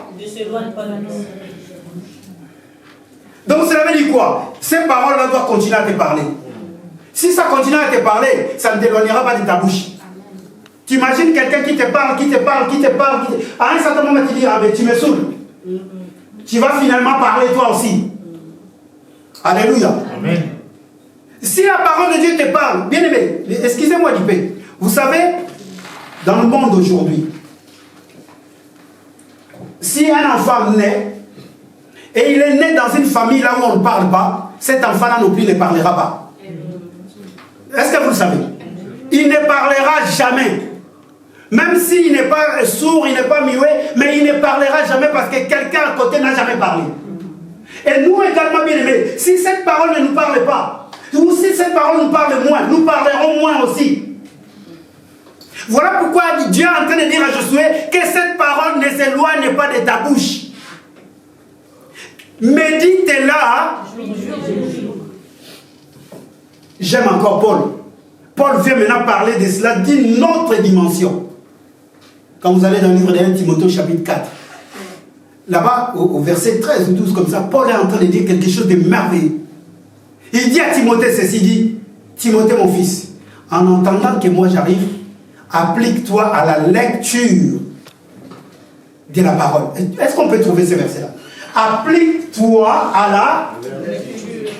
Donc cela veut dire quoi? Ces paroles-là doivent continuer à te parler. Si ça continue à te parler, ça ne t'éloignera pas de ta bouche. Tu imagines quelqu'un qui te parle, à un certain moment tu dis, ah ben tu me saoules. Tu vas finalement parler toi aussi. Alléluia. Amen. Si la parole de Dieu te parle, bien aimé, excusez-moi du peu. Vous savez, dans le monde aujourd'hui, si un enfant naît, et il est né dans une famille là où on ne parle pas, cet enfant-là non plus ne parlera pas. Est-ce que vous le savez? Il ne parlera jamais. Même s'il n'est pas sourd, il n'est pas muet, mais il ne parlera jamais parce que quelqu'un à côté n'a jamais parlé. Et nous également, bien aimés, si cette parole ne nous parle pas, ou si cette parole nous parle moins, nous parlerons moins aussi. Voilà pourquoi Dieu est en train de dire à Josué que cette parole ne s'éloigne pas de ta bouche. Médite-la. J'aime encore Paul. Paul vient maintenant parler de cela d'une autre dimension. Quand vous allez dans le livre de 1 Timothée chapitre 4, là-bas, au verset 13 ou 12 comme ça, Paul est en train de dire quelque chose de merveilleux. Il dit à Timothée ceci, dit, Timothée mon fils, en entendant que moi j'arrive, applique-toi à la lecture de la parole. Est-ce qu'on peut trouver ce verset-là? Applique-toi à la lecture.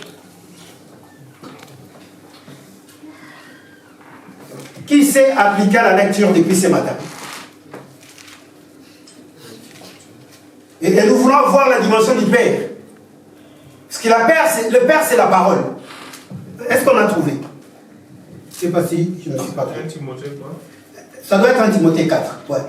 Qui s'est appliqué à la lecture depuis ce matin? Et nous voulons voir la dimension du Père. Parce que le Père, c'est la parole. Est-ce qu'on a trouvé? Je ne sais pas si je ne suis pas trouvé. 1 Timothée quoi? Ça doit être 1 Timothée 4. Ouais.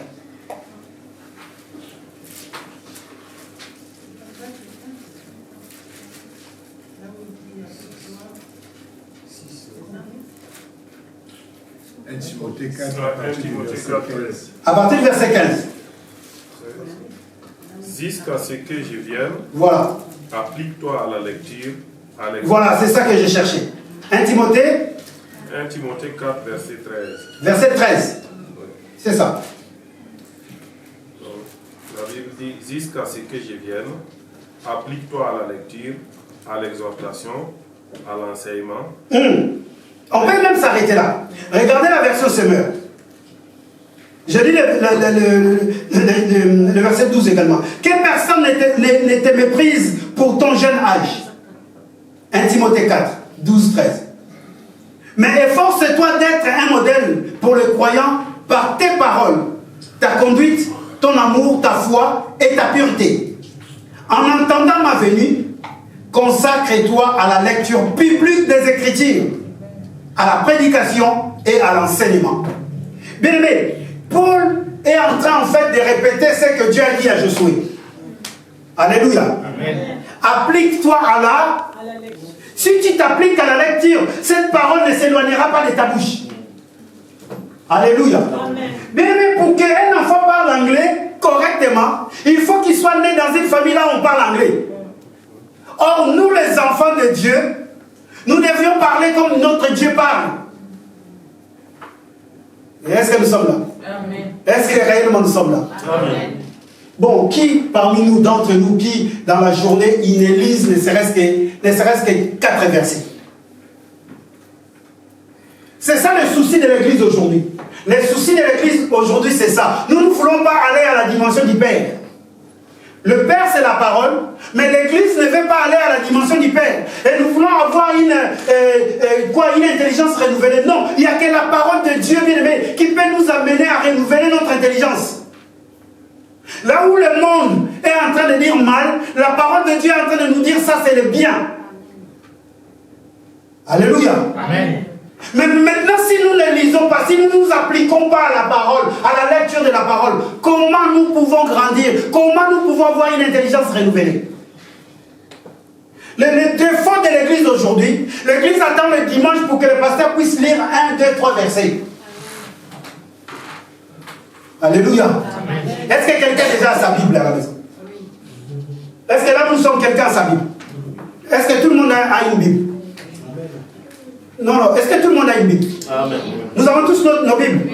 Timothée 4, à partir du verset 15. Jusqu'à ce que je vienne, voilà. Applique-toi à la lecture. Voilà, c'est ça que j'ai cherché. 1 Timothée 1 Timothée 4, verset 13. Verset 13. Oui. C'est ça. Donc, la Bible dit, jusqu'à ce que je vienne, applique-toi à la lecture, à l'exhortation, à l'enseignement. On peut même s'arrêter là. Regardez la version Semeur. Je lis le verset 12 également. Que personne ne te méprise pour ton jeune âge. 1 Timothée 4, 12, 13. Mais efforce-toi d'être un modèle pour le croyant par tes paroles, ta conduite, ton amour, ta foi et ta pureté. En entendant ma venue, consacre-toi à la lecture publique des Écritures, à la prédication et à l'enseignement. Bien aimé, Paul est en train en fait de répéter ce que Dieu a dit à Josué. Alléluia. Amen. Applique-toi à la... Si tu t'appliques à la lecture, cette parole ne s'éloignera pas de ta bouche. Alléluia. Bien aimé, pour qu'un enfant parle anglais correctement, il faut qu'il soit né dans une famille là où on parle anglais. Or, nous les enfants de Dieu, nous devions parler comme notre Dieu parle. Et est-ce que nous sommes là? Amen. Est-ce que réellement nous sommes là? Amen. Bon, qui parmi nous, d'entre nous, qui dans la journée, ils ne lisent ne serait-ce que 4 versets? C'est ça le souci de l'église aujourd'hui. Le souci de l'église aujourd'hui, c'est ça. Nous ne voulons pas aller à la dimension du Père. Le Père, c'est la parole, mais l'église ne veut pas aller à la dimension du Père. Et nous voulons avoir une intelligence renouvelée. Non, il n'y a que la parole de Dieu, bien-aimé, qui peut nous amener à renouveler notre intelligence. Là où le monde est en train de dire mal, la parole de Dieu est en train de nous dire ça, c'est le bien. Alléluia. Amen. Mais maintenant, si nous ne lisons pas, si nous ne nous appliquons pas à la parole, à la lecture de la parole, comment nous pouvons grandir? Comment nous pouvons avoir une intelligence renouvelée? Le défaut de l'église aujourd'hui, l'église attend le dimanche pour que le pasteur puisse lire 1, 2, 3 versets. Alléluia. Est-ce que quelqu'un déjà a sa Bible à la maison? Est-ce que là nous sommes quelqu'un à sa Bible? Est-ce que tout le monde a une Bible? Non, est-ce que tout le monde a une Bible? Amen. Nous avons tous nos Bibles.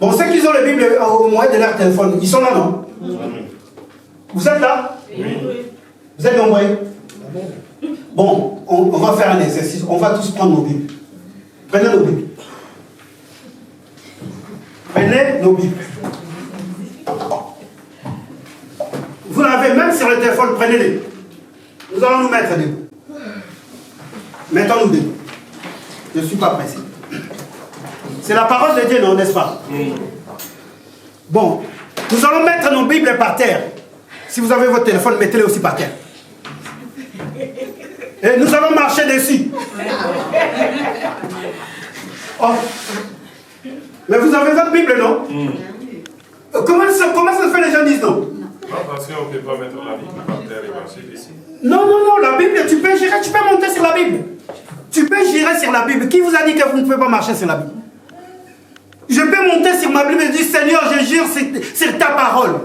Bon, ceux qui ont les Bibles au moyen de leur téléphone, ils sont là, non? Amen. Vous êtes là? Oui. Vous êtes nombreux? Bon, on va faire un exercice. On va tous prendre nos Bibles. Prenez nos Bibles. Prenez nos Bibles. Vous l'avez même sur le téléphone, prenez-les. Nous allons nous mettre debout. Mettons-nous debout. Je ne suis pas pressé. C'est la parole de Dieu, non, n'est-ce pas? Bon, nous allons mettre nos Bibles par terre. Si vous avez votre téléphone, mettez-les aussi par terre. Et nous allons marcher dessus. Oh. Mais vous avez votre Bible, non? Comment ça se fait, les gens disent non? Non, parce qu'on ne peut pas mettre la Bible par terre et marcher ici. Non, la Bible, tu peux gérer, tu peux monter sur la Bible. Tu peux gérer sur la Bible. Qui vous a dit que vous ne pouvez pas marcher sur la Bible? Je peux monter sur ma Bible et dire, Seigneur, je jure sur ta parole.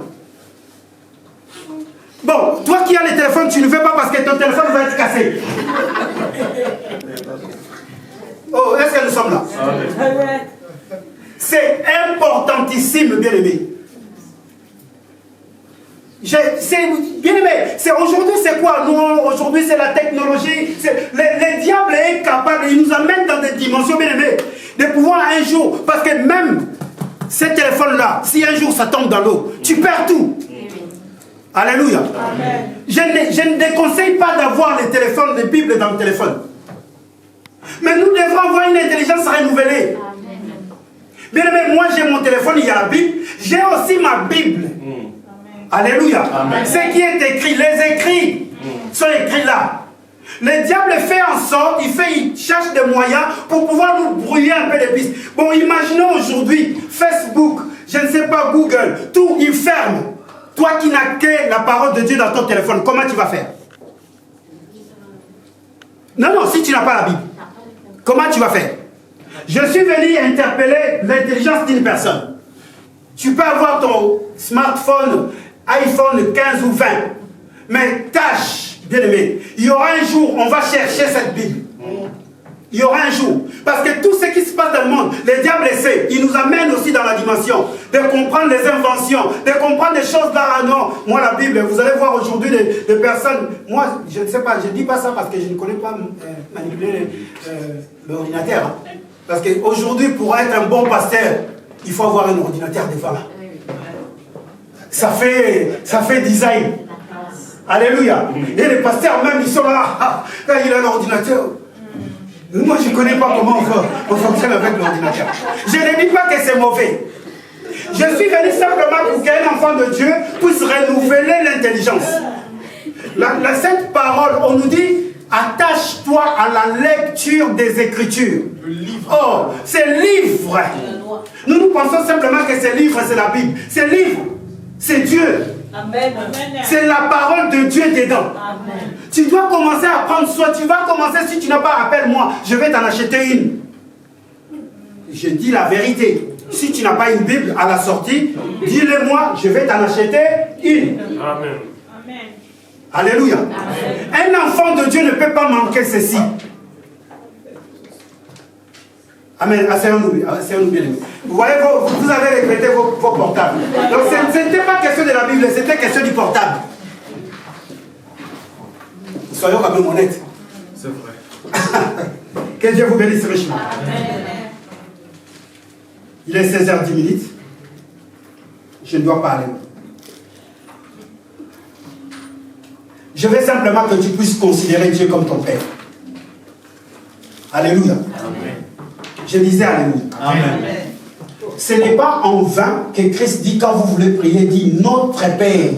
Bon, toi qui as le téléphone, tu ne fais pas parce que ton téléphone va être cassé. Oh, est-ce que nous sommes là? Amen. C'est importantissime, bien-aimé. Bien aimé, aujourd'hui c'est quoi? Nous, aujourd'hui c'est la technologie. Le diable est capable, il nous amène dans des dimensions, bien aimé, de pouvoir un jour, parce que même ce téléphone-là, si un jour ça tombe dans l'eau, tu perds tout. Alléluia. Amen. Je ne déconseille pas d'avoir les téléphones, les Bibles dans le téléphone. Mais nous devrons avoir une intelligence renouvelée. Bien aimé, moi j'ai mon téléphone, il y a la Bible. J'ai aussi ma Bible. Alléluia. Amen. Ce qui est écrit, les écrits sont écrits là. Le diable fait en sorte, il cherche des moyens pour pouvoir nous brouiller un peu les pistes. Bon, imaginons aujourd'hui, Facebook, je ne sais pas, Google, tout, il ferme. Toi qui n'as que la parole de Dieu dans ton téléphone, comment tu vas faire? Non, si tu n'as pas la Bible, comment tu vas faire? Je suis venu interpeller l'intelligence d'une personne. Tu peux avoir ton smartphone, iPhone 15 ou 20, mais tâche, bien aimé, il y aura un jour, on va chercher cette Bible. Il y aura un jour. Parce que tout ce qui se passe dans le monde, le diable le sait. Il nous amène aussi dans la dimension de comprendre les inventions, de comprendre des choses là. Ah non, moi la Bible, vous allez voir aujourd'hui des personnes. Moi, je ne sais pas, je ne dis pas ça parce que je ne connais pas manipuler l'ordinateur. Hein. Parce qu'aujourd'hui, pour être un bon pasteur, il faut avoir un ordinateur devant là. Ça fait design. Alléluia. Et les pasteurs même, ils sont là. Quand il a l'ordinateur. Moi, je ne connais pas comment on fonctionne avec l'ordinateur. Je ne dis pas que c'est mauvais. Je suis venu simplement pour qu'un enfant de Dieu puisse renouveler l'intelligence. Cette parole, on nous dit, attache-toi à la lecture des Écritures. Oh, c'est livre. Nous pensons simplement que ces livres, c'est la Bible. Ces livres, c'est Dieu. Amen. C'est la parole de Dieu dedans. Amen. Tu dois commencer à prendre soin. Tu vas commencer, si tu n'as pas, appelle-moi. Je vais t'en acheter une. Je dis la vérité. Si tu n'as pas une Bible à la sortie, dis-le-moi, je vais t'en acheter une. Amen. Alléluia. Amen. Un enfant de Dieu ne peut pas manquer ceci. Amen. Asseyons-nous bien. Vous voyez, vous avez répété vos portables. Donc ce n'était pas question de la Bible, c'était question du portable. Soyons quand même honnêtes. C'est vrai. Que Dieu vous bénisse richement. Il est 16h10. Je dois parler. Je veux simplement que tu puisses considérer Dieu comme ton Père. Alléluia. Amen. Je disais Alléluia. Amen. Ce n'est pas en vain que Christ dit, quand vous voulez prier, dit notre Père.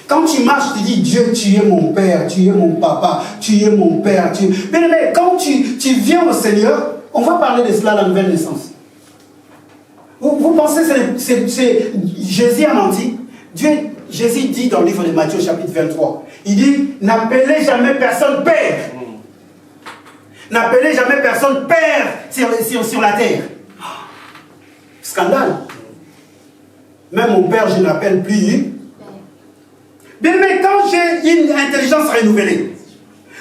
Quand tu marches, tu dis Dieu, tu es mon Père, tu es mon papa, tu es mon Père. Mais quand tu viens au Seigneur, on va parler de cela, la nouvelle naissance. Vous pensez que c'est Jésus a menti? Jésus dit dans le livre de Matthieu, chapitre 23, il dit, n'appelez jamais personne Père. N'appelez jamais personne Père sur la terre. Scandale. Même mon Père, je ne l'appelle plus. Bien, mais quand j'ai une intelligence renouvelée,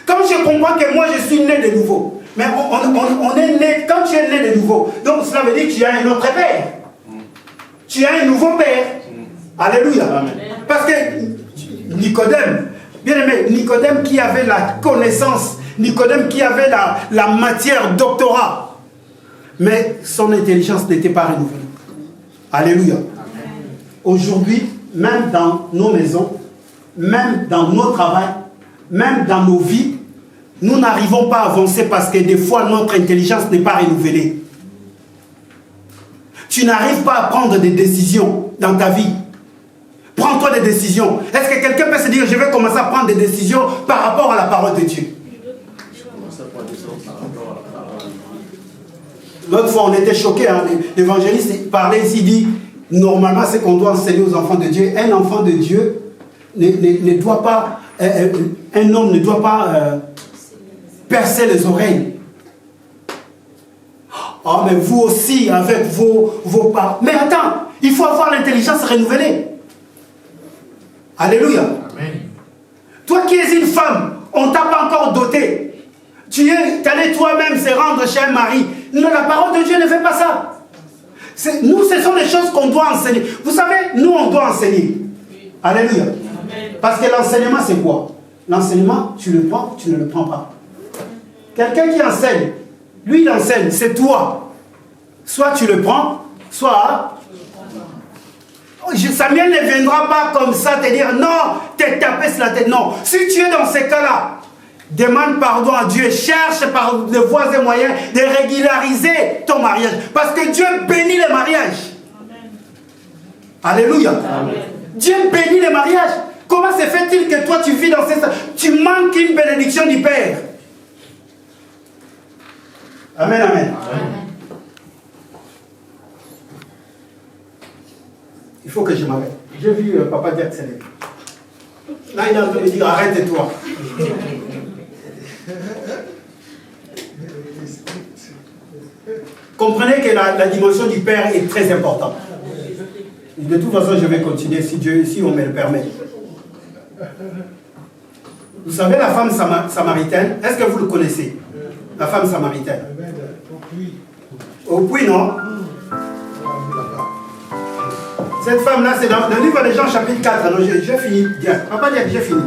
quand je comprends que moi je suis né de nouveau, mais on est né, quand tu es né de nouveau, donc cela veut dire que tu as un autre Père. Tu as un nouveau Père. Alléluia. Amen. Parce que Nicodème, bien aimé, Nicodème qui avait la connaissance, Nicodème qui avait la matière doctorat, mais son intelligence n'était pas renouvelée. Alléluia. Aujourd'hui, même dans nos maisons, même dans nos travails, même dans nos vies, nous n'arrivons pas à avancer parce que des fois notre intelligence n'est pas renouvelée. Tu n'arrives pas à prendre des décisions dans ta vie. Prends-toi des décisions. Est-ce que quelqu'un peut se dire, je vais commencer à prendre des décisions par rapport à la parole de Dieu? L'autre fois, on était choqués. Hein, l'évangéliste parlait ici, dit, normalement, c'est qu'on doit enseigner aux enfants de Dieu. Un enfant de Dieu ne doit pas, un homme ne doit pas percer les oreilles. Oh, mais vous aussi, avec vos parents. Mais attends, il faut avoir l'intelligence renouvelée. Alléluia. Amen. Toi qui es une femme, on ne t'a pas encore doté. Tu es allé toi-même se rendre chez un mari. Non, la parole de Dieu ne fait pas ça. Nous, ce sont les choses qu'on doit enseigner. Vous savez, nous, on doit enseigner. Alléluia. Amen. Parce que l'enseignement, c'est quoi? L'enseignement, tu le prends, tu ne le prends pas. Quelqu'un qui enseigne, lui, il enseigne, c'est toi. Soit tu le prends, soit... Samuel ne viendra pas comme ça te dire, non, t'es tapé sur la tête. Non, si tu es dans ces cas-là, demande pardon à Dieu, cherche par de voies et moyens de régulariser ton mariage. Parce que Dieu bénit les mariages. Amen. Alléluia. Amen. Dieu bénit les mariages. Comment se fait-il que toi tu vis dans ces... Tu manques une bénédiction du Père? Amen, amen. Amen. Il faut que je m'arrête. J'ai vu papa dire accélérer. Là, il est en train de dire arrête-toi. Comprenez que la dimension du Père est très importante. De toute façon, je vais continuer si on me le permet. Vous savez, la femme samaritaine, est-ce que vous le connaissez? La femme samaritaine. Au puits, non? Cette femme-là, c'est dans le livre de Jean, chapitre 4. Alors, j'ai fini. Bien. Papa dit que j'ai fini.